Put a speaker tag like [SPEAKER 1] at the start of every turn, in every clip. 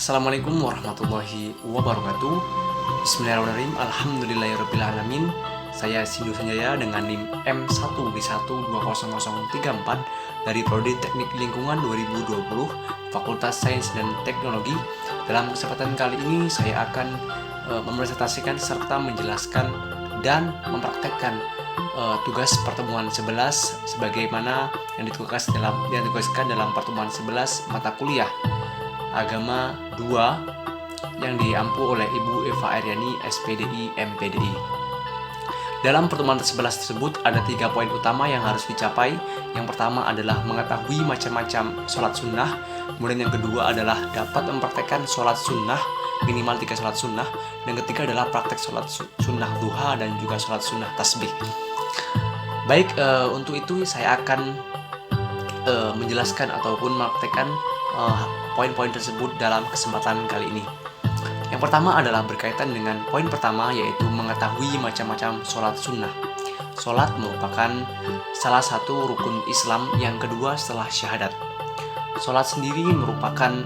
[SPEAKER 1] Assalamualaikum warahmatullahi wabarakatuh. Bismillahirrahmanirrahim. Alhamdulillahirrabbilalamin. Saya Sindu Sanjaya dengan NIM M1D1200034 dari Prodi Teknik Lingkungan 2020 Fakultas Sains dan Teknologi. Dalam kesempatan kali ini saya akan mempresentasikan serta menjelaskan dan mempraktekkan tugas pertemuan 11 sebagaimana yang ditugaskan dalam pertemuan 11 mata kuliah Agama 2 yang diampu oleh Ibu Eva Aryani, SPDI, MPDI. Dalam pertemuan 11 tersebut ada 3 poin utama yang harus dicapai. Yang pertama adalah mengetahui macam-macam sholat sunnah. Kemudian yang kedua adalah dapat mempraktekkan sholat sunnah, minimal 3 sholat sunnah. Dan ketiga adalah praktek sholat sunnah duha dan juga sholat sunnah tasbih. Baik, untuk itu saya akan menjelaskan ataupun mempraktekkan poin-poin tersebut dalam kesempatan kali ini. Yang pertama adalah berkaitan dengan poin pertama, yaitu mengetahui macam-macam sholat sunnah. Sholat merupakan salah satu rukun Islam yang kedua setelah syahadat. Sholat sendiri merupakan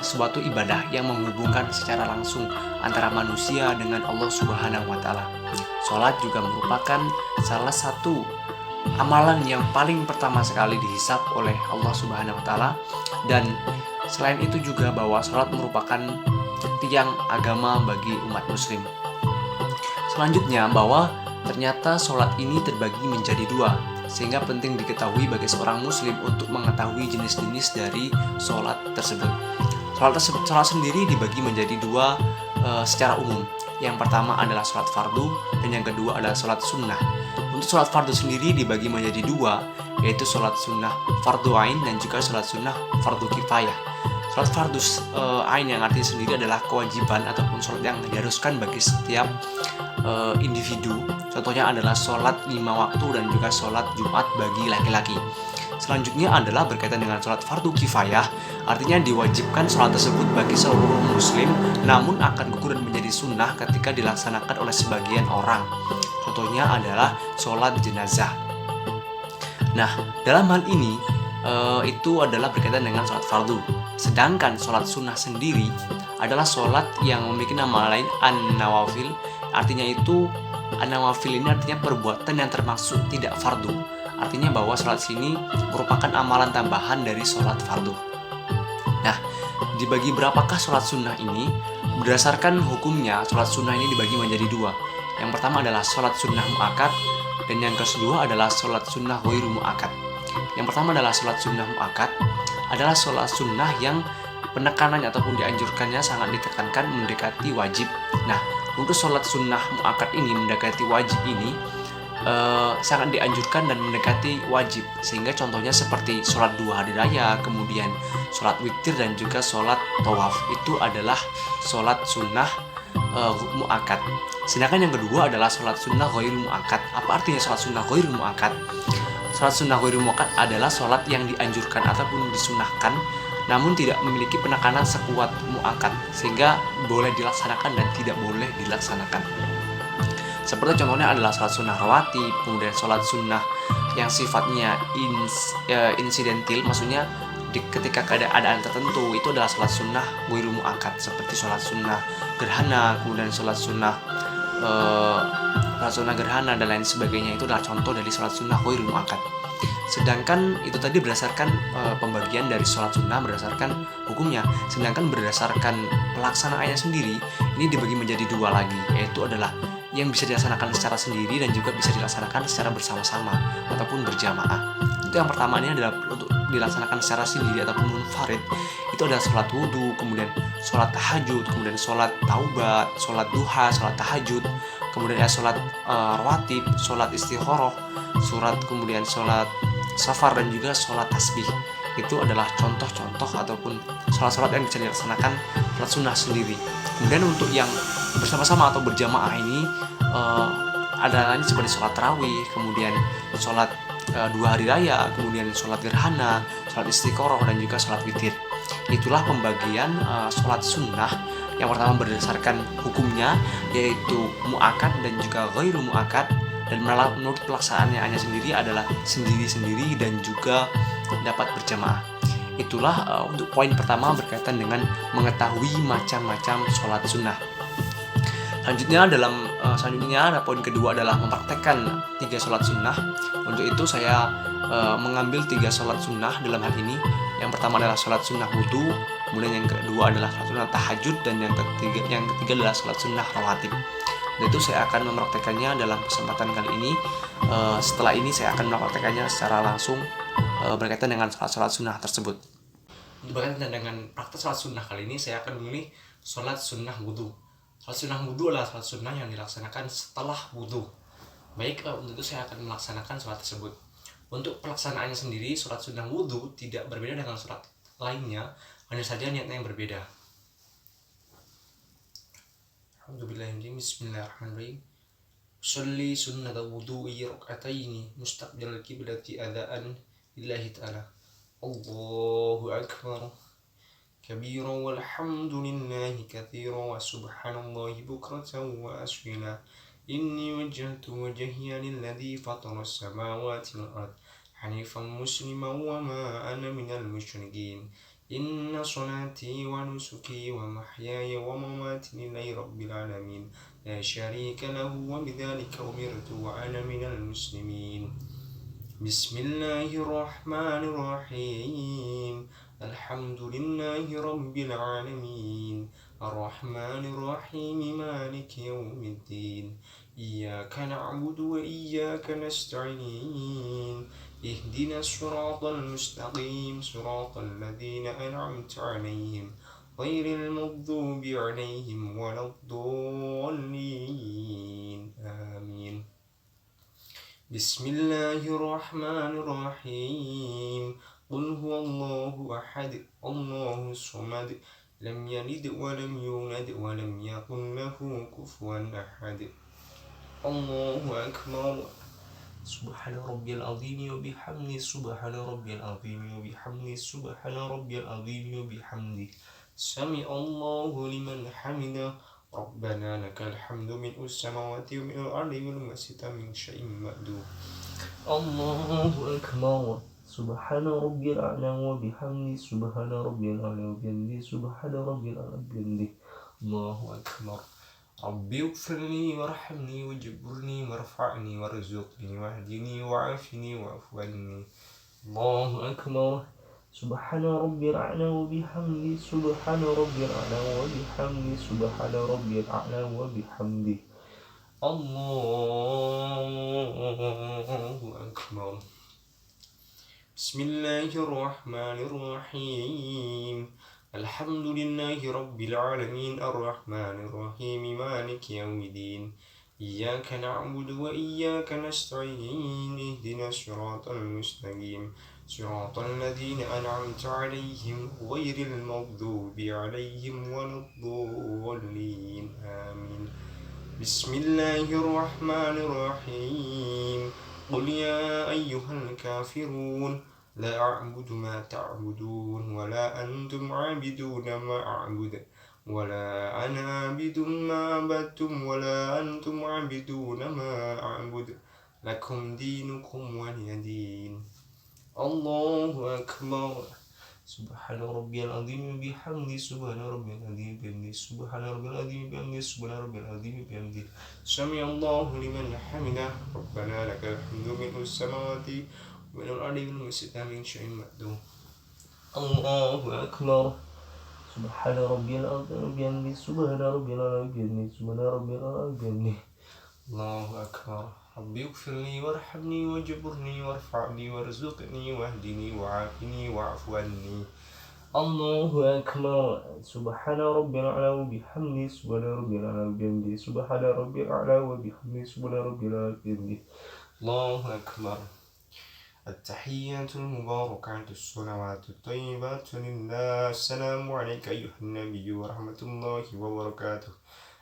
[SPEAKER 1] suatu ibadah yang menghubungkan secara langsung antara manusia dengan Allah Subhanahu wa Ta'ala. Sholat juga merupakan salah satu amalan yang paling pertama sekali dihisab oleh Allah Subhanahu wa Ta'ala, dan selain itu juga bahwa sholat merupakan tiang agama bagi umat muslim. Selanjutnya bahwa ternyata sholat ini terbagi menjadi 2, sehingga penting diketahui bagi seorang muslim untuk mengetahui jenis-jenis dari sholat tersebut. Sholat sendiri dibagi menjadi 2 secara umum. Yang pertama adalah sholat fardu dan yang kedua adalah sholat sunnah. Untuk sholat fardu sendiri dibagi menjadi 2, yaitu sholat sunnah fardu ain dan juga sholat sunnah fardu kifayah. Sholat fardu ain yang artinya sendiri adalah kewajiban ataupun sholat yang diharuskan bagi setiap individu. Contohnya adalah sholat 5 waktu dan juga sholat Jumat bagi laki-laki. Selanjutnya adalah berkaitan dengan sholat fardu kifayah, artinya diwajibkan sholat tersebut bagi seluruh muslim, namun akan gugur dan menjadi sunnah ketika dilaksanakan oleh sebagian orang. Contohnya adalah sholat jenazah. Nah, dalam hal ini itu adalah berkaitan dengan sholat fardu. Sedangkan sholat sunnah sendiri adalah sholat yang memiliki nama lain an-nawafil. Artinya itu an-nawafil ini artinya perbuatan yang termasuk tidak fardu. Artinya bahwa sholat sini merupakan amalan tambahan dari sholat fardu. Nah, dibagi berapakah sholat sunnah ini? Berdasarkan hukumnya, sholat sunnah ini dibagi menjadi 2. Yang pertama adalah sholat sunnah mu'akkad, dan yang kedua adalah sholat sunnah ghairu mu'akkad. Yang pertama adalah sholat sunnah mu'akkad, adalah sholat sunnah yang penekanannya ataupun dianjurkannya sangat ditekankan mendekati wajib. Nah, untuk sholat sunnah mu'akkad ini mendekati wajib ini sangat dianjurkan dan mendekati wajib, sehingga contohnya seperti sholat 2 hari raya, kemudian sholat witir dan juga sholat tawaf, itu adalah sholat sunnah mu'akkad. Sedangkan yang kedua adalah sholat sunnah ghairu mu'akkad. Apa artinya sholat sunnah ghairu mu'akkad? Sholat sunnah ghairu mu'akkad adalah sholat yang dianjurkan ataupun disunahkan, namun tidak memiliki penekanan sekuat mu'akkad, sehingga boleh dilaksanakan dan tidak boleh dilaksanakan. Seperti contohnya adalah sholat sunnah rawatib, kemudian sholat sunnah yang sifatnya insidentil, maksudnya ketika keadaan tertentu, itu adalah sholat sunnah ghairu mu'akkad, seperti sholat sunnah gerhana, kemudian sholat sunnah gerhana dan lain sebagainya. Itu adalah contoh dari sholat sunnah ghairu mu'akkad. Sedangkan itu tadi berdasarkan pembagian dari sholat sunnah berdasarkan hukumnya. Sedangkan berdasarkan pelaksanaannya sendiri, ini dibagi menjadi 2 lagi, yaitu adalah yang bisa dilaksanakan secara sendiri dan juga bisa dilaksanakan secara bersama-sama ataupun berjamaah. Itu yang pertama, ini adalah untuk dilaksanakan secara sendiri ataupun munfarid. Itu adalah sholat wudhu, kemudian sholat tahajud, kemudian sholat taubat, sholat duha, sholat tahajud, kemudian sholat rawatib, sholat istikharah, kemudian sholat safar dan juga sholat tasbih. Itu adalah contoh-contoh ataupun sholat-sholat yang bisa dilaksanakan sholat sunnah sendiri. Kemudian untuk yang bersama-sama atau berjamaah ini ada lain seperti sholat tarawih, kemudian sholat 2 hari raya, kemudian sholat gerhana, sholat istikharah dan juga sholat witir. Itulah pembagian sholat sunnah. Yang pertama berdasarkan hukumnya, yaitu mu'akkad dan juga ghairu mu'akkad, dan menurut pelaksanaannya sendiri adalah sendiri-sendiri dan juga dapat berjamaah. Itulah untuk poin pertama berkaitan dengan mengetahui macam-macam sholat sunnah. Selanjutnya ada poin kedua adalah mempraktekkan 3 sholat sunnah. Untuk itu saya mengambil 3 sholat sunnah dalam hal ini. Yang pertama adalah sholat sunnah wudhu, kemudian yang kedua adalah sholat sunnah tahajud, dan yang ketiga adalah sholat sunnah rawatib. Dan itu saya akan mempraktekannya dalam kesempatan kali ini. Setelah ini saya akan mempraktekannya secara langsung berkaitan dengan sholat sunnah tersebut. Berkaitan dengan praktek sholat sunnah kali ini, saya akan memilih sholat sunnah wudhu. Sholat sunnah wudhu adalah sholat sunnah yang dilaksanakan setelah wudhu. Baik, untuk itu saya akan melaksanakan sholat tersebut. Untuk pelaksanaannya sendiri, sholat sunnah wudhu tidak berbeda dengan sholat lainnya, hanya saja niatnya yang berbeda. Bismillahirrahmanirrahim. Sholli sunnata wudhu'i rak'ataini mustaqbilal qiblati adaan lillahi ta'ala. Allahu akbar kabira walhamdulillahi katsira wa subhanallahi bukratan wa asila. Inni wajjahtu wajhiya lilladzi fatara as-samawati wal ard hanifan musliman wa ma ana minal musyrikin. Inna salati wa nusuki wa mahyaya wa mamati lillahi rabbil alamin la syarika lahu wa bidzalika umirtu wa ana minal muslimin. Bismillahirrahmanirrahim. Alhamdulillahi rabbil alamin arrahmanir rahim maliki yaumiddin. Iyyaka na'budu wa iyyaka nasta'in. Ihdinas siratal mustaqim siratal ladzina an'amta 'alaihim ghairil maghdubi 'alaihim waladdallin. Amin. Bismillahirrahmanirrahim. Qul huwallahu ahad, Allahus samad, lam yalid wa lam yulad wa lam yakul lahu kufuwan ahad. Allahu akbar. Subhana rabbiyal azim wa bihamdi, subhana rabbiyal azim wa bihamdi, subhana rabbiyal azim wa bihamdi. Sami Allahu liman hamidah. Rabbana lakal hamdu mil'us samawati wa mil'ul ardi wa ma sita min syai'in ba'du. Allahu akbar. Subhana rabbiyal a'la wa bihamdi, subhana rabbiyal a'la wa bihamdi, subhana rabbiyal a'la wa bihamdi. Allahu akbar. Rabbi ighfirli warhamni wajburni warfa'ni warzuqni wahdini wa'afini wa'fu anni. Allahu akbar. Subhana rabbiyal a'la wa bihamdi, subhana rabbiyal a'la wa bihamdi, subhana rabbiyal a'la wa bihamdi. Allahu akbar. Bismillahirrahmanirrahim. Alhamdulillahi rabbil alamin arrahmanir rahim maliki yaumiddin. Iyyaka na'budu wa iyyaka nasta'in. Ihdinas siratal mustaqim siratal ladzina an'amta 'alaihim ghairil maghdubi 'alaihim waladdallin. Amin. Bismillahirrahmanirrahim. Qul ya ayyuhal kafirun la a'budu ma ta'budun wa la antum 'abiduna ma a'budu wa la ana 'abidun ma 'abadtum wa la antum 'abiduna ma a'budu lakum dinukum waliyadin. Allahu akbar. Subhana rabbiyal azim bihamdi, subhana rabbiyal azim bihamdi, subhana rabbiyal azim bihamdi, subhana rabbiyal azim bihamdi. Sami Allahu liman hamidah. Rabbana lakal hamdu mil'us samawati wa mil'ul ardi wa ma sita min syai'in ba'du. Allahu akbar. Subhana rabbiyal azim bihamdi, subhana rabbiyal azim bihamdi, subhana rabbiyal azim bihamdi. Allahu akbar. Rabbi ighfirli warhamni wajburni warfa'ni warzuqni wahdini wa'afini wa'fu anni. Allahu akbar. Subhana rabbiyal a'la wa bihamdi, subhana rabbiyal a'la wa bihamdi, subhana rabbiyal a'la wa bihamdi, subhana rabbiyal a'la wa bihamdi. Allahu akbar. At-tahiyyatul mubarakatus salawatut thayyibatun lillah. Assalamu alayka ayyuhan nabiyyu wa rahmatullahi wa barakatuh.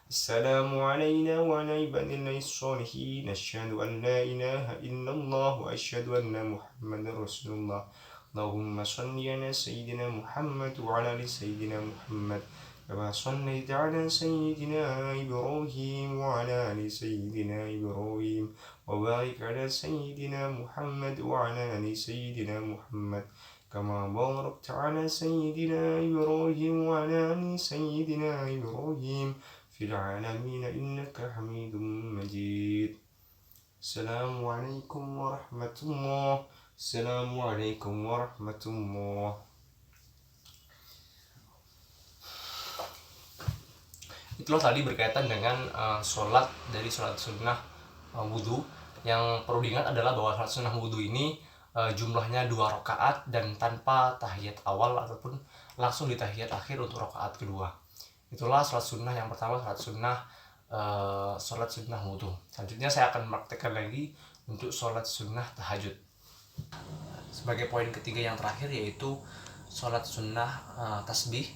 [SPEAKER 1] Assalamu alayna wa ala ibadillahi s-salihin. Asyhadu an la ilaha illallah wa asyhadu anna Muhammadar Rasulullah. Allahumma shalli ala sayyidina Muhammad wa ala ali sayyidina Muhammad kama shallaita ala sayyidina Ibrahim wa ala ali sayyidina Ibrahim wa barik ala sayyidina Muhammad wa ala ali sayyidina Muhammad
[SPEAKER 2] كما باركت على سيدنا إبراهيم وعلى آل سيدنا إبراهيم في العالمين إنك حميد مجيد. السلام عليكم ورحمة الله. السلام عليكم ورحمة الله.
[SPEAKER 1] Itulah tadi berkaitan dengan sholat sunnah wudhu. Yang perlu diingat adalah bahwa sholat sunnah wudhu ini jumlahnya 2 rakaat dan tanpa tahiyat awal ataupun langsung di tahiyat akhir untuk rakaat kedua. Itulah sholat sunnah yang pertama, sholat sunnah wudhu. Selanjutnya saya akan mempraktekkan lagi untuk sholat sunnah tahajud. Sebagai poin ketiga yang terakhir yaitu sholat sunnah tasbih.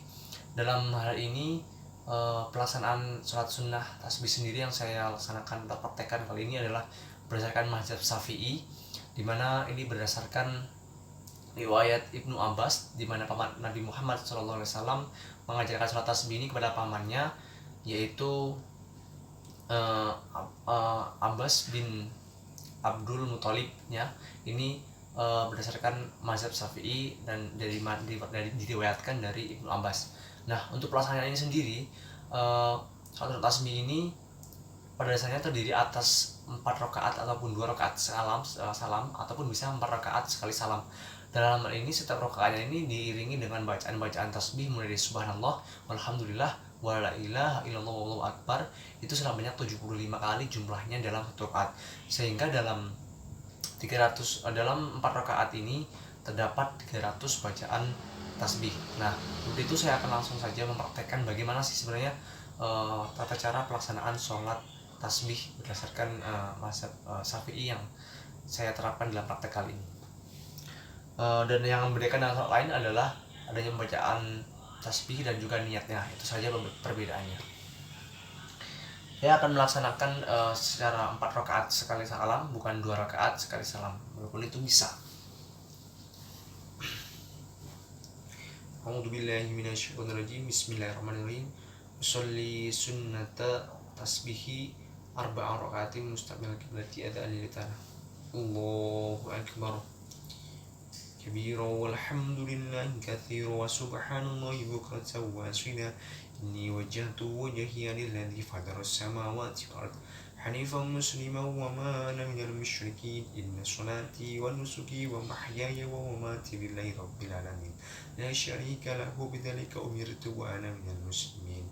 [SPEAKER 1] Dalam hal ini pelaksanaan sholat sunnah tasbih sendiri yang saya laksanakan atau praktekkan kali ini adalah berdasarkan mazhab Syafi'i, di mana ini berdasarkan riwayat Ibnu Abbas, di mana paman Nabi Muhammad SAW mengajarkan sholat tasbih ini kepada pamannya, yaitu Abbas bin Abdul Muthalib ya. Ini berdasarkan mazhab Syafi'i dan diriwayatkan dari Ibnu Abbas. Nah, untuk pelaksanaan ini sendiri, sholat tasbih ini pada dasarnya terdiri atas 4 rakaat ataupun 2 rakaat salam ataupun bisa 4 rakaat sekali salam. Dalam hal ini setiap rakaatnya ini diiringi dengan bacaan tasbih mulai dari subhanallah, walhamdulillah, wala ilaha illallah, wallahu akbar. Itu sebanyak 75 kali jumlahnya dalam satu rakaat. Sehingga dalam 4 rakaat ini terdapat 300 bacaan tasbih. Nah, untuk itu saya akan langsung saja mempraktekkan bagaimana sih sebenarnya tata cara pelaksanaan sholat tasbih berdasarkan mazhab Syafi'i yang saya terapkan dalam praktek kali ini. Dan yang membedakan dengan sholat lain adalah adanya pembacaan tasbih dan juga niatnya. Itu saja perbedaannya. Saya akan melaksanakan secara 4 rakaat sekali salam, bukan 2 rakaat sekali salam, walaupun itu bisa. A'udzubillahi minasyaitonirrajim. Bismillahirrahmanirrahim. Usolli sunnata tasbihi 4 rakaatin mustaqbil qiblati adaan litanah. Allahu akbar kabira walhamdulillahi katsira wa subhanallahi bukratan wa asila. Inni wajjahtu wajhiya lilladzi fataras samawati wal ardh hanifan musliman wa ma ana minal musyrikin. Inna salati wa nusuki wa mahyaya wa mamati lillahi rabbil alamin la syarika lahu bidzalika umirtu wa ana minal muslimin.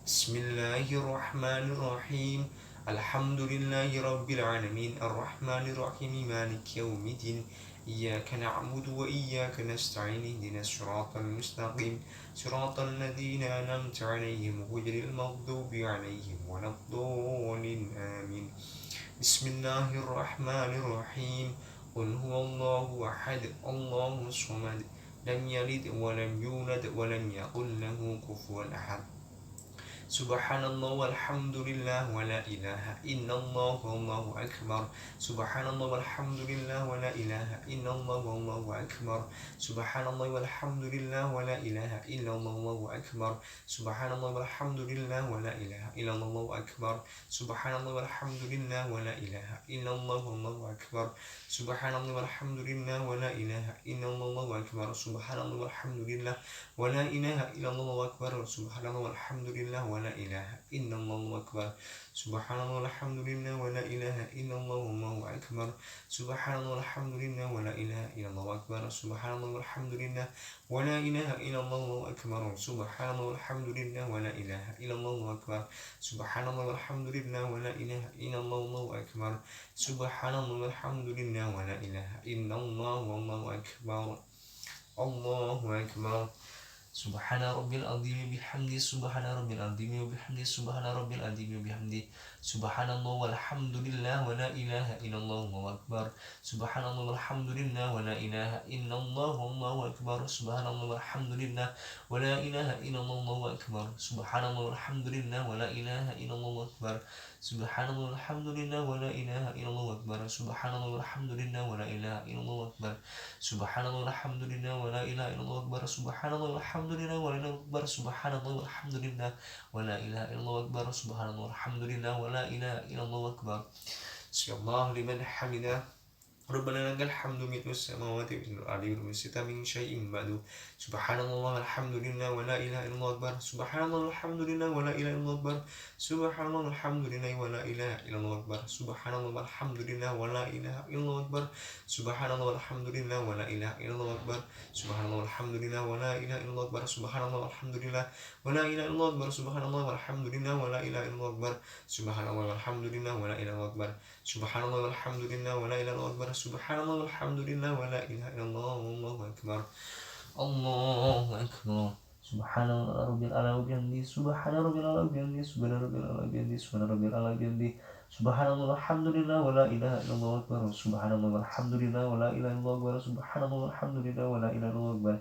[SPEAKER 1] Bismillahirrahmanirrahim. Alhamdulillahi rabbil alamin arrahmanir rahim maliki yaumiddin. Iyyaka na'budu wa iyyaka nasta'in ihdinas siratal mustaqim siratal ladzina an'amta 'alaihim ghairil maghdubi 'alaihim waladdallin amin. Bismillahirrahmanirrahim. Qul huwallahu ahad Allahus samad lam yalid wa lam yulad wa lam yakul lahu kufuwan ahad. Subhanallah walhamdulillah wa la ilaha illallah wallahu akbar. Subhanallah walhamdulillah wa la ilaha illallah wallahu akbar. Subhanallah walhamdulillah wa la ilaha illallah wallahu akbar. Subhanallah walhamdulillah wa la ilaha illallah wallahu akbar. Subhanallah walhamdulillah wa la ilaha illallah wallahu akbar. Subhanallah walhamdulillah wa la ilaha illallah wallahu akbar. Subhanallah walhamdulillah wa la ilaha illallah wallahu akbar. Subhanallah walhamdulillah wa la ilaha illallah wallahu akbar. Subhanallah walhamdulillah wa la ilaha illallah wallahu akbar. Subhanallah walhamdulillah wa la ilaha illallah wallahu akbar. Subhanallah walhamdulillah wa la ilaha illallah wallahu akbar. Subhanallah walhamdulillah wa la ilaha illallah wallahu akbar. Subhanallah walhamdulillah wa la ilaha illallah wallahu akbar. Subhanallah walhamdulillah wa la ilaha illallah wallahu akbar. Allahu akbar. Subhana rabbil azim bihamdi. Subhana rabbil azim bihamdi. Subhana rabbil azim bihamdi. Subhanallah walhamdulillah wa la ilaha illallah wallahu akbar. Subhanallah walhamdulillah wa la ilaha illallah wallahu akbar. Subhanallah walhamdulillah wa la ilaha illallah wallahu akbar. Subhanallah walhamdulillah wa la ilaha illallah wallahu akbar. Subhanallah walhamdulillah wa la ilaha illallah akbar. Subhanallah walhamdulillah wa la ilaha illallah akbar. Subhanallah walhamdulillah wa la ilaha illallah akbar. Subhanallah walhamdulillah wa la ilaha akbar. Subhanallah walhamdulillah wa la ilaha illallah akbar. Subhanallah walhamdulillah wa la ilaha illallah akbar. Subhanallah liman hamidah.
[SPEAKER 2] ربنا لك الحمد ملء السماوات وملء الأرض وملء شئت من شيء بعد سبحان الله والحمد لله ولا إله إلا الله أكبر سبحان الله والحمد لله ولا إله إلا الله أكبر سبحان الله والحمد لله ولا إله إلا الله أكبر سبحان الله والحمد لله ولا إله إلا الله أكبر سبحان الله والحمد لله ولا إله إلا الله أكبر سبحان الله والحمد لله ولا إله إلا الله أكبر سبحان الله والحمد لله ولا إله إلا الله أكبر سبحان الله والحمد لله ولا إله إلا الله أكبر سبحان الله والحمد لله ولا إله إلا الله أكبر سبحان الله والحمد لله ولا إله إلا الله أكبر سبحان الله والحمد لله ولا إله إلا الله والله أكبر الله أكبر سبحان ربي الأعلى وبحمده سبحان ربي الأعلى وبحمده سبحان ربي الأعلى وبحمده سبحان ربي الأعلى وبحمده سبحان الله والحمد لله ولا إله إلا الله أكبر سبحان الله والحمد لله ولا إله إلا الله أكبر سبحان الله والحمد لله ولا إله إلا الله أكبر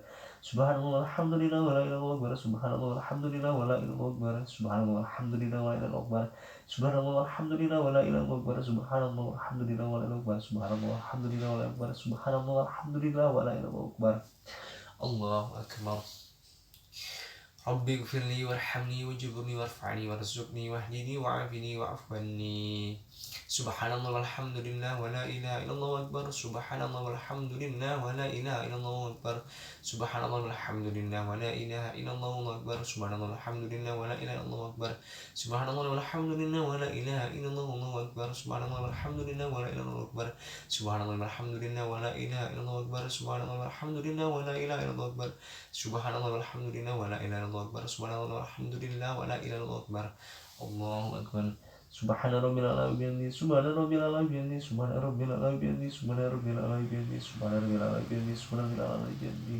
[SPEAKER 2] سبحان الله والحمد لله ولا إله إلا الله أكبر سبحان الله والحمد لله ولا إله إلا الله أكبر سبحان الله والحمد لله ولا إله إلا الله أكبر سبحان الله والحمد لله ولا إله إلا الله أكبر سبحان الله والحمد لله ولا إله إلا الله أكبر سبحان الله والحمد لله ولا إله إلا الله أكبر سبحان الله والحمد لله ولا إله إلا الله أكبر الله أكبر ربي اغفر لي وارحمني واجبرني وارفعني وارزقني واهدني وعافني واعف عني سبحان الله والحمد لله ولا إله إلا الله أكبر سبحان الله والحمد لله ولا إله إلا الله أكبر سبحان الله والحمد لله ولا إله إلا الله أكبر سبحان الله والحمد لله ولا إله إلا الله أكبر سبحان الله والحمد لله ولا إله إلا الله أكبر سبحان الله والحمد لله ولا إله إلا الله أكبر سبحان الله والحمد لله ولا إله إلا الله أكبر سبحان الله والحمد لله ولا إله إلا الله أكبر سبحان الله والحمد لله ولا إله إلا الله أكبر سبحان الله والحمد لله ولا إله إلا الله أكبر الله أكبر سبحان ربي الأعلى وبحمده سبحان ربي الأعلى وبحمده سبحان ربي الأعلى وبحمده سبحان ربي الأعلى وبحمده سبحان ربي الأعلى وبحمده سبحان ربي الأعلى وبحمده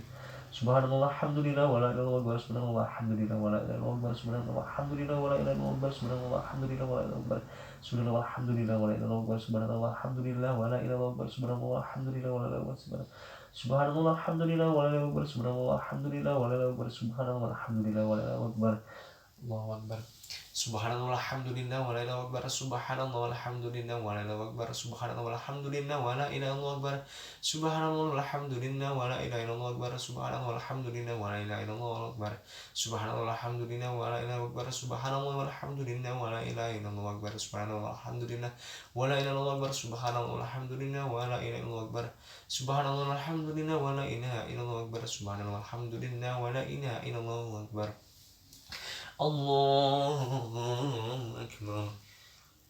[SPEAKER 2] سبحان الله الحمد لله ولا إله إلا الله أكبر سبحان الله الحمد لله ولا إله إلا الله أكبر سبحان الله الحمد لله ولا إله إلا الله أكبر سبحان الله الحمد لله ولا إله إلا الله أكبر سبحان الله الحمد لله ولا إله إلا الله أكبر سبحان الله الحمد لله ولا إله إلا الله أكبر سبحان الله الحمد لله ولا إله إلا الله أكبر سبحان الله الحمد لله ولا إله إلا الله أكبر سبحان الله الحمد لله ولا إله إلا الله أكبر سبحان الله الحمد لله ولا إله إلا الله أكبر الله أكبر سبحان الله الحمد لله ولا إله إلا الله أكبر سبحان الله الحمد لله ولا إله إلا الله أكبر سبحان الله الحمد لله ولا إله إلا الله أكبر سبحان الله الحمد لله ولا إله إلا الله أكبر سبحان الله الحمد لله ولا إله إلا الله أكبر سبحان الله الحمد لله ولا إله إلا الله أكبر سبحان الله الحمد لله ولا إله إلا الله أكبر سبحان الله الحمد لله ولا إله إلا الله أكبر سبحان الله الحمد لله ولا إله إلا الله أكبر سبحان الله الحمد لله ولا إله إلا الله أكبر سبحان الله الحمد لله ولا إله إلا الله أكبر الله أكبر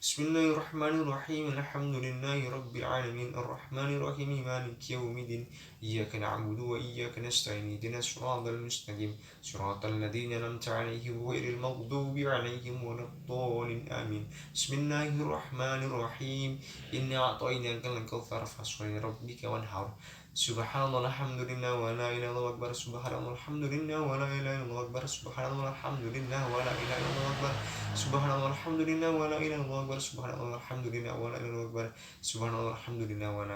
[SPEAKER 2] بسم الله الرحمن الرحيم الحمد لله رب العالمين الرحمن الرحيم مالك يوم الدين إياك نعبد وإياك نستعين اهدنا الصراط المستقيم صراط الذين أنعمت عليهم غير المغضوب عليهم ولا الضالين آمين بسم الله الرحمن الرحيم إنا أعطيناك الكوثر فصل لربك وانحر سبحان الله الحمد لله ولا إله إلا الله أكبر سبحان الله الحمد لله ولا إله إلا الله أكبر سبحان الله الحمد لله ولا إله إلا الله أكبر سبحان الله الحمد لله ولا إله إلا الله أكبر سبحان الله الحمد لله ولا إله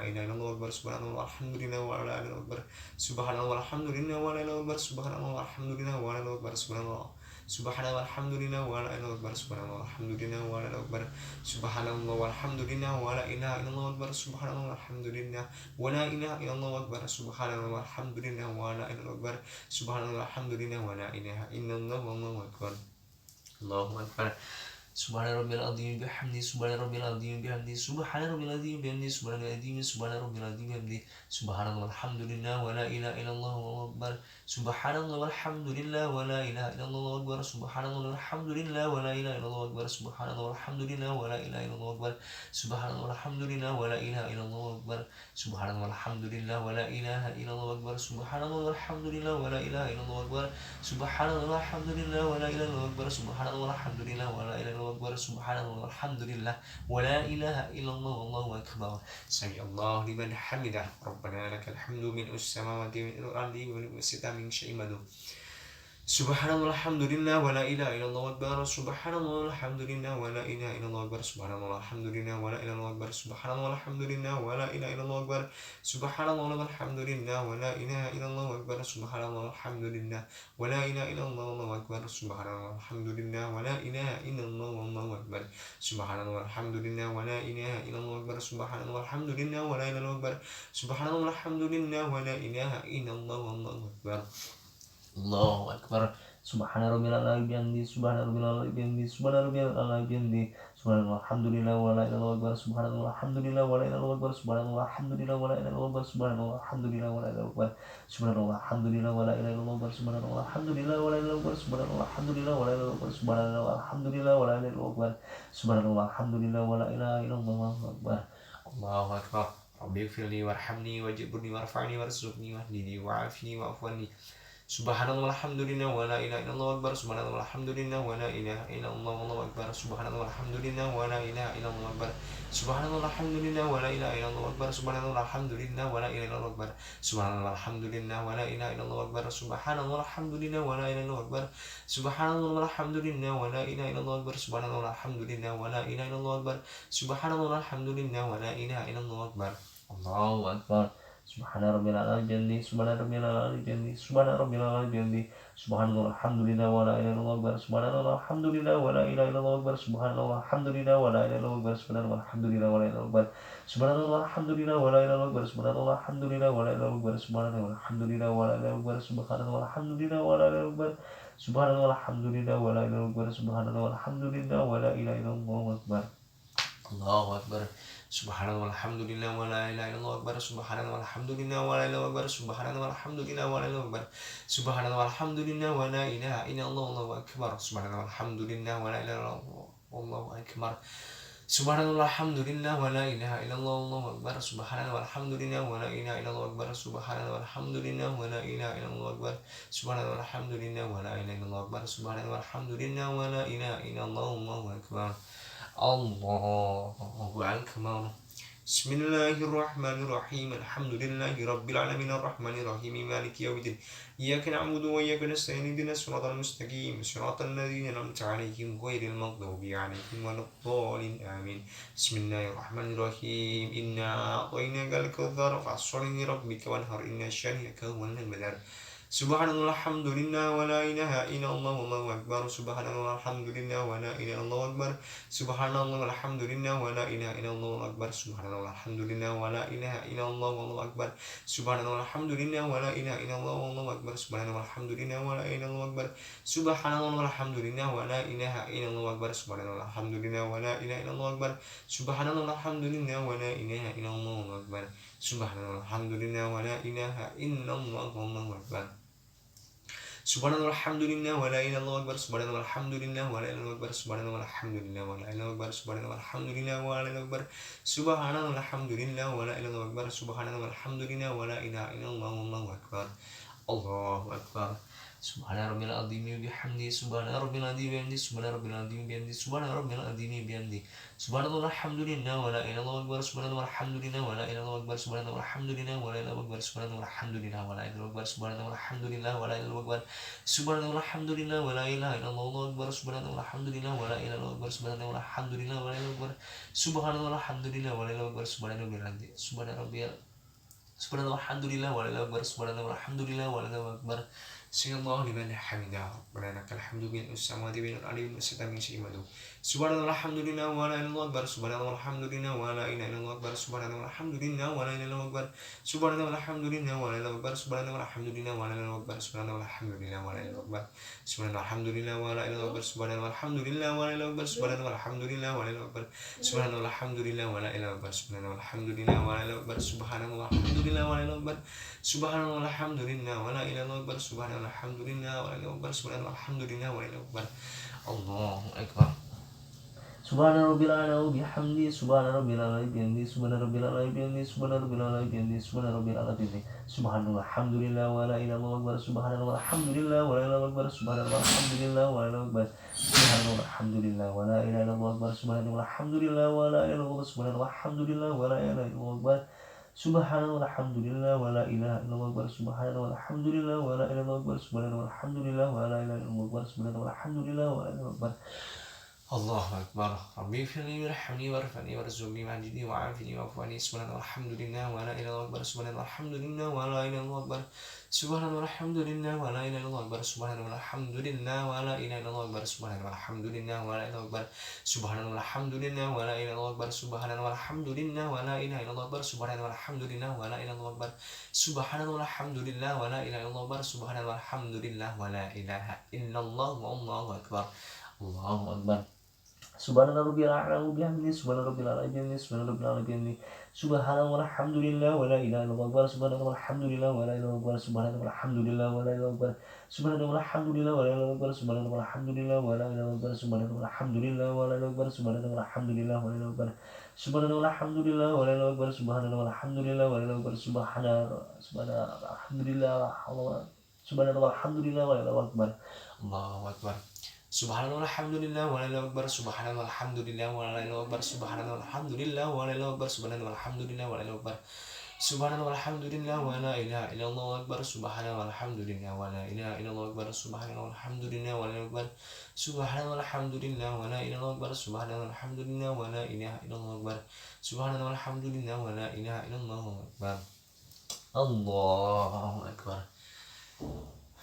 [SPEAKER 2] إلا الله أكبر سبحان الله الحمد لله ولا إله إلا الله أكبر سبحان الله الحمد لله ولا إله إلا الله أكبر سبحان الله الحمد لله ولا إله إلا الله أكبر سبحان الله الحمد لله ولا إله إلا الله أكبر سبحان الله سبحان الله الحمد لله ولا إله إلا الله أكبر سبحان الله الحمد لله ولا إله إلا الله أكبر سبحان الله والحمد لله ولا إله إلا الله أكبر سبحان الله الحمد لله ولا إله إلا الله أكبر سبحان الله والحمد لله ولا إله إلا الله أكبر سبحان الله الحمد لله ولا إله إلا الله والله أكبر الله أكبر سبحان ربي العظيم بحمده سبحان ربي العظيم بحمده سبحان ربي العظيم بحمده سبحان ربي العظيم سبحان ربي العظيم بحمده سبحان الله الحمد لله ولا إله إلا الله والله أكبر سبحان الله والحمد لله ولا إله إلا الله أكبر سبحان الله والحمد لله ولا إله إلا الله أكبر سبحان الله والحمد لله ولا إله إلا الله أكبر سبحان الله والحمد لله ولا إله إلا الله أكبر سبحان الله والحمد لله ولا إله إلا الله أكبر سبحان الله والحمد لله ولا إله إلا الله أكبر سبحان الله والحمد لله ولا إله إلا الله أكبر سبحان الله والحمد لله ولا إله إلا الله أكبر سبحان الله والحمد لله ولا إله إلا الله والله أكبر سمع الله لمن حمده ربنا لك الحمد ملء السماوات وملء الأرض وملء من شيء بعد سبحان الله الحمد لله ولا إله إلا الله أكبر سبحان الله الحمد لله ولا إله إلا الله أكبر سبحان الله الحمد لله ولا إله إلا الله أكبر سبحان الله الحمد لله ولا إله إلا الله أكبر سبحان الله الحمد لله ولا إله إلا الله أكبر سبحان الله الحمد لله ولا إله إلا الله أكبر سبحان الله الحمد لله ولا إله إلا الله والله أكبر سبحان الله الحمد لله ولا إله إلا الله أكبر سبحان الله الحمد لله ولا إله إلا الله أكبر سبحان الله الحمد لله ولا إله إلا الله والله أكبر الله أكبر سبحان ربي الأعلى بحمده سبحان ربي الأعلى بحمده سبحان ربي الأعلى بحمده
[SPEAKER 1] subhanallah alhamdulillah wa la ilaha illallah subhanallah alhamdulillah wa la ilaha illallah subhanallah alhamdulillah wa la ilaha illallah subhanallah alhamdulillah wa la ilaha illallah subhanallah alhamdulillah wa la ilaha illallah subhanallah alhamdulillah wa la ilaha illallah subhanallah alhamdulillah wa la ilaha illallah subhanallah alhamdulillah wa la ilaha illallah subhanallah alhamdulillah wa la ilaha illallah Allahu akbar.
[SPEAKER 2] Allahu akbar. Rabbi ighfirli warhamni wajburni warfa'ni warzuqni wahdini wa'afini wa'fu anni. Subhanallah alhamdulillah wa la ilaha illallah akbar. Subhanallah alhamdulillah wa la ilaha illallah wallahu akbar. Subhanallah alhamdulillah wa la ilaha illallah akbar. Subhanallah alhamdulillah wa la ilaha illallah akbar. Subhanallah alhamdulillah wa la ilaha illallah akbar. Subhanallah alhamdulillah wa la ilaha illallah akbar. Subhanallah alhamdulillah wa la ilaha illallah akbar. Subhanallah alhamdulillah wa la ilaha illallah akbar. Subhanallah alhamdulillah wa la ilaha illallah akbar. Subhanallah alhamdulillah wa la ilaha illallah akbar. Allahu akbar. Subhana rabbil a'la bihamdi, subhana rabbil a'la bihamdi, subhana rabbil a'la bihamdi, subhanallah alhamdulillah wa la ilaha illallah akbar, subhanallah alhamdulillah wa la ilaha illallah akbar, subhanallah alhamdulillah wa la ilaha illallah akbar, subhanallah alhamdulillah wa la ilaha illallah akbar, subhanallah alhamdulillah wa la ilaha illallah akbar, subhanallah alhamdulillah wa la ilaha illallah akbar, subhanallah alhamdulillah wa la ilaha illallah akbar, subhanallah alhamdulillah wa la ilaha illallah akbar, subhanallah alhamdulillah wa la ilaha illallah akbar, subhanallah alhamdulillah wa la ilaha illallah akbar. Allahu akbar. Subhanallah walhamdulillah wa la ilaha illallah akbar. Subhanallah walhamdulillah wa la ilaha akbar. Subhanallah walhamdulillah wa la ilaha akbar. Subhanallah walhamdulillah wa la ilaha illallah Allahu akbar. Subhanallah walhamdulillah wa la ilaha illallah Allahu akbar. Subhanallah alhamdulillah wa la ilaha illallah Allahu akbar. Subhanallah walhamdulillah wa la ilaha illallah akbar. Subhanallah walhamdulillah wa la ilaha illallah akbar. Subhanallah walhamdulillah wa la ilaha illallah akbar. Subhanallah walhamdulillah wa la ilaha illallah Allahu akbar. Allahu akbar. Bismillahirrahmanirrahim. Alhamdulillahi rabbil alamin arrahmanir rahim maliki yaumiddin. Iyyaka na'budu wa iyyaka nasta'in ihdinas siratal mustaqim siratal ladzina an'amta 'alaihim ghairil maghdubi 'alaihim waladdallin amin. Bismillahirrahmanirrahim. Inna a'tainakal kautsar fasholli li rabbika wanhar inna syani'aka huwal abtar. Subhanallah alhamdulillah wa la ilaha illallah wallahu akbar. Subhanallah alhamdulillah wa la ilaha illallah akbar. Subhanallah alhamdulillah wa la ilaha illallah akbar. Subhanallah alhamdulillah wa la ilaha illallah wallahu akbar. Subhanallah alhamdulillah wa la ilaha illallah wallahu akbar. Subhanallah alhamdulillah wa la ilaha illallah akbar. Subhanallah alhamdulillah wa la ilaha illallah akbar. Subhanallah alhamdulillah wa la ilaha illallah akbar. Subhanallah alhamdulillah wa la ilaha illallah akbar. Subhanallah alhamdulillah wa la ilaha illallah wallahu akbar. Subhanallah alhamdulillah wa la ilaha illallah akbar. Subhanallah alhamdulillah wa la ilaha illallah akbar. Subhanallah alhamdulillah wa la ilaha illallah akbar. Subhanallah alhamdulillah wa la ilaha illallah akbar. Subhanallah alhamdulillah wa la ilaha illallah akbar. Subhanallah alhamdulillah wa la ilaha illallah wallahu akbar. Allahu akbar. Subhana rabbil azim bihamdi, subhana rabbil azim bihamdi, subhana rabbil azim bihamdi, subhana rabbil azim bihamdi. Subhanallah alhamdulillah wa la ilaha illallah akbar. Subhanallah alhamdulillah wa la ilaha illallah akbar. Subhanallah alhamdulillah wa la ilaha akbar. Subhanallah alhamdulillah wa la ilaha akbar. Subhanallah alhamdulillah wa la ilaha akbar. Subhanallah alhamdulillah wa la ilaha illallah akbar. Subhanallah alhamdulillah wa la ilaha akbar. Subhanallah alhamdulillah wa la ilaha akbar. Subhanallah alhamdulillah wa la ilaha akbar. Subhanallah alhamdulillah wa la ilaha akbar. Subhanallah alhamdulillah wa la ilaha akbar. Sallallahu liman hamidah. Rabbana lakal hamdu bil samawati wal ardi wa sita min syai'in. Subhanallah alhamdulillah wa la ilaha illallah akbar. Subhanallah alhamdulillah wa la ilaha illallah akbar. Subhanallah alhamdulillah wa la ilaha illallah akbar. Subhanallah alhamdulillah wa la ilaha akbar. Subhanallah alhamdulillah wa la ilaha akbar. Subhanallah alhamdulillah wa la ilaha akbar. Subhanallah alhamdulillah wa la ilaha akbar. Subhanallah alhamdulillah wa la ilaha akbar. Subhanallah alhamdulillah wa la ilaha akbar. Subhanallah alhamdulillah wa la ilaha akbar. Subhanallah alhamdulillah wa la ilaha akbar. Subhanallah alhamdulillah wa la ilaha akbar. Subhanallah alhamdulillah wa la ilaha akbar. Subhanallah alhamdulillah wa la ilaha akbar. Subhanallah alhamdulillah wa la ilaha akbar. Allahu akbar. Subhana rabbil a'la bihamdi, subhana rabbil a'la bihamdi, subhana rabbil a'la bihamdi, subhana rabbil a'la bihamdi, subhana rabbil a'la bihamdi. Subhanallah alhamdulillah wa la ilaha akbar. Subhanallah alhamdulillah wa la ilaha akbar. Subhanallah alhamdulillah wa la ilaha akbar. Subhanallah alhamdulillah wa la ilaha akbar. Subhanallah alhamdulillah wa la ilaha akbar. Subhanallah alhamdulillah wa la ilaha akbar. Subhanallah alhamdulillah wa la ilaha akbar. Subhanallah alhamdulillah wa la ilaha akbar. Subhanallah alhamdulillah wa la ilaha akbar. Subhanallah alhamdulillah wa la ilaha akbar. Allahu akbar. Rabbi firli warhamni warfa'ni warzuqni wahdini wa'afini wa'fu anni. Subhanallah alhamdulillah wa la ilaha akbar. Subhanallah alhamdulillah wa la ilaha akbar. Subhanallah alhamdulillah wa la ilaha akbar. Subhanallah alhamdulillah wa la ilaha akbar. Subhanallah alhamdulillah wa la ilaha akbar. Subhanallah alhamdulillah wa la ilaha akbar. Subhanallah alhamdulillah wa la ilaha akbar. Subhanallah alhamdulillah wa la ilaha akbar. Subhanallah alhamdulillah wa la ilaha akbar. Subhanallah alhamdulillah wa la ilaha illallah wallahu akbar. Allahu akbar. Subhana rabbil a'la wa bihamdihi subhana rabbil a'la wa bihamdihi subhana rabbil a'la wa bihamdihi subhana walhamdulillah wa la ilaha illallah akbar subhana walhamdulillah wa la ilaha akbar subhana walhamdulillah wa la ilaha akbar subhana walhamdulillah wa la ilaha akbar subhana walhamdulillah wa la ilaha akbar subhana walhamdulillah wa la ilaha akbar subhana walhamdulillah wa la ilaha akbar subhana walhamdulillah wa la ilaha akbar subhana walhamdulillah wa la ilaha akbar subhana alhamdulillah subhana walhamdulillah wa la ilaha akbar. Allahu akbar. Subhanallah alhamdulillah wa la ilaha akbar subhanallah alhamdulillah wa la ilaha akbar subhanallah alhamdulillah wa la ilaha akbar subhanallah alhamdulillah wa la ilaha akbar subhanallah alhamdulillah wa la ilaha illallah akbar subhanallah alhamdulillah wa la ilaha illallah akbar subhanallah alhamdulillah wa la ilaha akbar subhanallah alhamdulillah wa la ilaha akbar subhanallah alhamdulillah wa la ilaha illallah akbar subhanallah alhamdulillah wa la ilaha illallah akbar. Allahu akbar.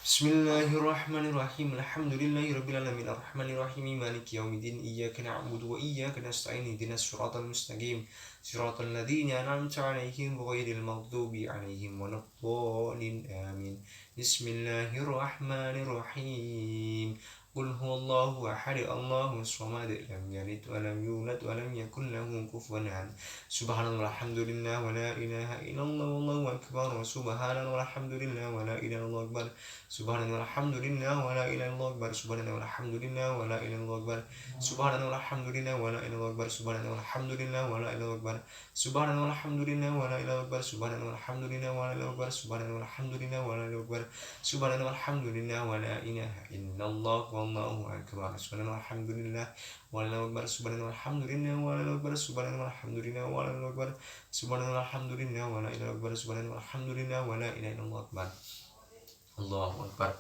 [SPEAKER 2] Bismillahirrahmanirrahim. Alhamdulillahirabbil alamin arrahmanir rahim maliki yaumiddin iyyaka na'budu wa iyyaka nasta'in ihdinas siratal mustaqim siratal ladzina an'amta 'alaihim ghairil maghdubi 'alaihim waladdallin amin. Bismillahirrahmanirrahim. Qul huwallahu ahad Allahus samad lam yalid wa lam yulad wa lam yakul lahu kufuwan ahad. Subhanallah alhamdulillah wa la ilaha illallah wallahu akbar subhanallah walhamdulillah wa la ilaha illallah akbar subhanallah alhamdulillah wa la ilaha illallah akbar subhanallah alhamdulillah wa la ilaha illallah akbar subhanallah alhamdulillah wa la ilaha akbar subhanallah alhamdulillah wa la ilaha akbar subhanallah alhamdulillah wa la ilaha akbar subhanallah alhamdulillah wa la ilaha akbar subhanallah alhamdulillah wa la ilaha akbar subhanallah alhamdulillah wa la ilaha illallah wallahu akbar subhanallah alhamdulillah wa la ilaha akbar subhanallah alhamdulillah wa la ilaha akbar subhanallah alhamdulillah wa la ilaha akbar subhanallah alhamdulillah wa la ilaha akbar subhanallah alhamdulillah wa la ilaha illallah akbar. Allahu akbar.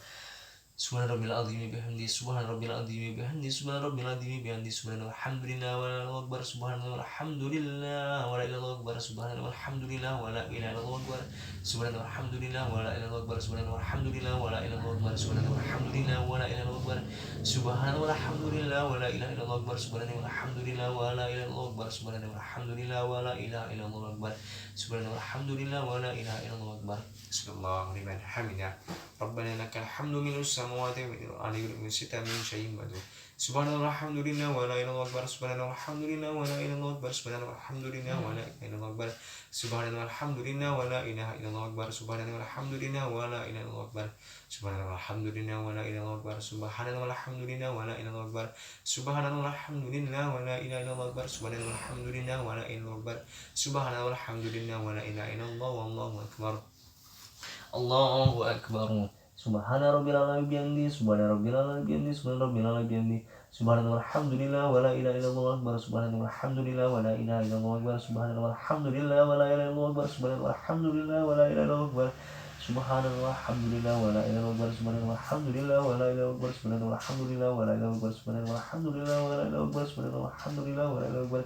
[SPEAKER 2] Subhana rabbil azim bihamdi subhana rabbil azim bihamdi subhana rabbil azim bihamdi subhana alhamdulillah wa la ilaha akbar subhana alhamdulillah wa la ilaha akbar subhana alhamdulillah wa la ilaha akbar subhana alhamdulillah wa la ilaha akbar subhana alhamdulillah wa la ilaha akbar subhana alhamdulillah wa la ilaha akbar subhana alhamdulillah wa la ilaha akbar subhana alhamdulillah wa la ilaha akbar subhana alhamdulillah wa la ilaha akbar subhana alhamdulillah wa la ilaha akbar. Bismillah liman hamidah. Rabbana lakal hamdu minus samawati wa minal ardi wa min sita min syai'in ba'du. Subhanallah alhamdulillah wa la ilaha akbar subhanallah alhamdulillah wa la ilaha akbar subhanallah alhamdulillah wa la ilaha akbar subhanallah alhamdulillah wa la ilaha illallah akbar subhanallah alhamdulillah wa la ilaha akbar subhanallah alhamdulillah wa la ilaha akbar subhanallah alhamdulillah wa la ilaha akbar subhanallah alhamdulillah wa la ilaha akbar subhanallah alhamdulillah wa la ilaha akbar subhanallah alhamdulillah wa la ilaha illallah wallahu akbar. Allahu akbar. Subhana rabbil a'la bihamdi subhana rabbil a'la bihamdi subhana rabbil a'la bihamdi subhanallah alhamdulillah wa la ilaha illallah akbar subhanallah alhamdulillah wa la ilaha illallah akbar subhanallah alhamdulillah wa la ilaha illallah akbar subhanallah alhamdulillah wa la ilaha illallah akbar subhanallah alhamdulillah wa la ilaha akbar subhanallah alhamdulillah wa la ilaha akbar subhanallah alhamdulillah wa la ilaha akbar subhanallah alhamdulillah wa la ilaha akbar subhanallah alhamdulillah wa la ilaha akbar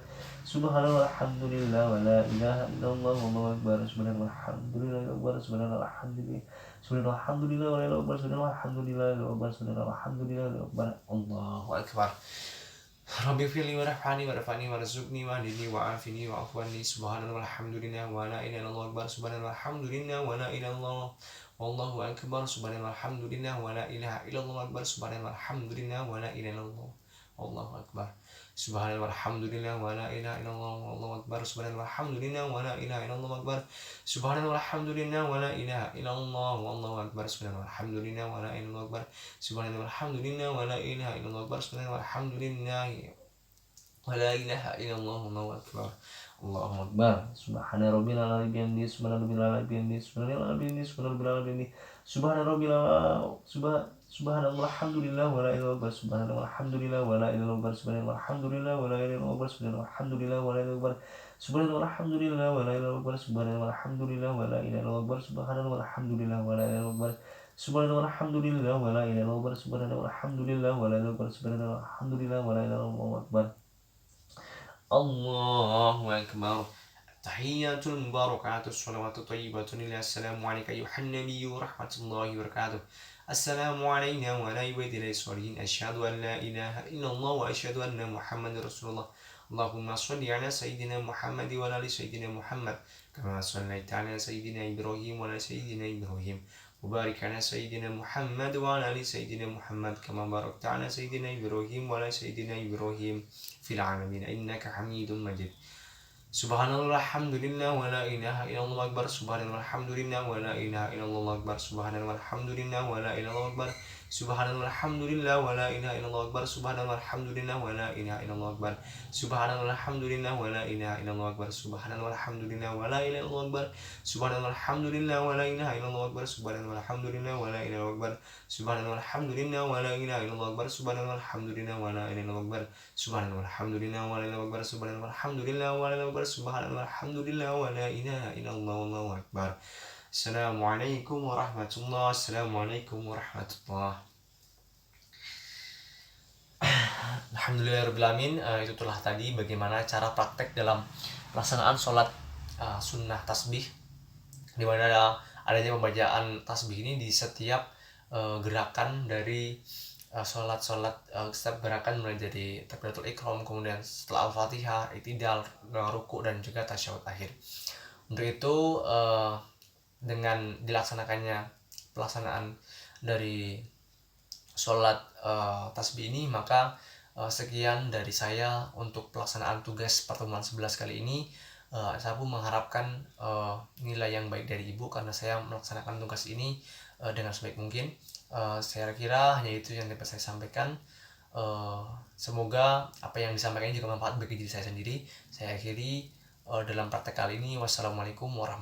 [SPEAKER 2] subhanallah alhamdulillah wa la ilaha illallah wallahu akbar subhanallah alhamdulillah akbar subhanallah alhamdulillah subhanallah alhamdulillah wa la ilaha akbar subhanallah alhamdulillah akbar subhanallah alhamdulillah akbar. Allahu akbar. Rabbi fili warahmani warafani warzuqni wahdini wa'afini wa'afwani subhanallah alhamdulillah wa la ilaha illallah akbar subhanallah alhamdulillah wa la ilaha illallah wallahu akbar subhanallah alhamdulillah wa la ilaha illallah akbar subhanallah alhamdulillah wa la ilaha illallah wallahu akbar subhanallah alhamdulillah wa la ilaha illallah wallahu akbar subhanallah alhamdulillah wa la ilaha illallah akbar subhanallah alhamdulillah wa la ilaha illallah wallahu akbar subhanallah alhamdulillah wa la ilaha illallah akbar subhanallah alhamdulillah wa la ilaha illallah akbar subhanallah alhamdulillah wa la ilaha illallah wallahu akbar. Allahu akbar. Subhana rabbil a'la bihamdi subhana rabbil a'la bihamdi subhana rabbil a'la bihamdi subhana rabbil a'la bihamdi subhana rabbil a'la subhanallah alhamdulillah wa la ilaha akbar subhanallah alhamdulillah wa la ilaha akbar subhanallah alhamdulillah wa la ilaha akbar subhanallah alhamdulillah wa la ilaha akbar subhanallah alhamdulillah wa la ilaha akbar subhanallah alhamdulillah wa la ilaha akbar subhanallah alhamdulillah wa la ilaha akbar subhanallah alhamdulillah wa la ilaha akbar subhanallah alhamdulillah wa la ilaha akbar subhanallah alhamdulillah wa la ilaha akbar. Allahu akbar. Tahiyyatul mubarakatus salawatu tayyibatun ila assalamu alayka ayuhan nabiyyu rahmatullahi wabarakatuh. Assalamu alayna wa ala ibadillahi sholihin asyhadu an la ilaha illallah wa asyhadu anna muhammadar rasulullah. Allahumma sholli ala sayyidina Muhammad wa ala ali sayyidina Muhammad كما صليت على سيدنا إبراهيم وعلى سيدنا إبراهيم وبارك على سيدنا محمد وعلى آل سيدنا محمد كما باركت على سيدنا إبراهيم وعلى سيدنا إبراهيم في العالمين إنك حميد مجيد. Subhanallah, alhamdulillah, wa la ilaha illallah akbar. Subhanallah, alhamdulillah, wa la ilaha illallah akbar. Subhanallah, alhamdulillah, wa la ilaha illallah akbar. Subhanallah, alhamdulillah, wa la ilaha illallah akbar. Subhanallah, alhamdulillah, wa la ilaha illallah akbar. Subhanallah, alhamdulillah, wa la ilaha illallah akbar. Subhanallah, alhamdulillah, wa la ilaha illallah akbar. Subhanallah, alhamdulillah, wa la ilaha illallah akbar. Subhanallah, alhamdulillah, wa la ilaha akbar. Subhanallah, alhamdulillah, wa la ilaha illallah akbar. Subhanallah, alhamdulillah, wa la ilaha illallah akbar. Subhanallah, alhamdulillah, wa la ilaha akbar. Subhanallah, alhamdulillah, wa la ilaha akbar. Subhanallah, alhamdulillah, wa la ilaha illallah, wallahu akbar. Assalamualaikum warahmatullah. Assalamualaikum warahmatullah. Alhamdulillahirrahmanirrahim. Itu telah tadi bagaimana cara praktek dalam pelaksanaan sholat sunnah tasbih, di mana adanya pembacaan tasbih ini di setiap gerakan dari sholat setiap gerakan mulai dari takbiratul ihram, kemudian setelah al-fatihah, i'tidal, ruku, dan juga tasyahud akhir. Untuk itu dengan dilaksanakannya pelaksanaan dari sholat tasbih ini, maka sekian dari saya untuk pelaksanaan tugas pertemuan 11 kali ini. Saya pun mengharapkan nilai yang baik dari Ibu karena saya melaksanakan tugas ini dengan sebaik mungkin. Saya kira hanya itu yang dapat saya sampaikan. Semoga apa yang disampaikan juga bermanfaat bagi diri saya sendiri. Saya akhiri dalam praktek kali ini. Wassalamualaikum warahmatullahi wabarakatuh.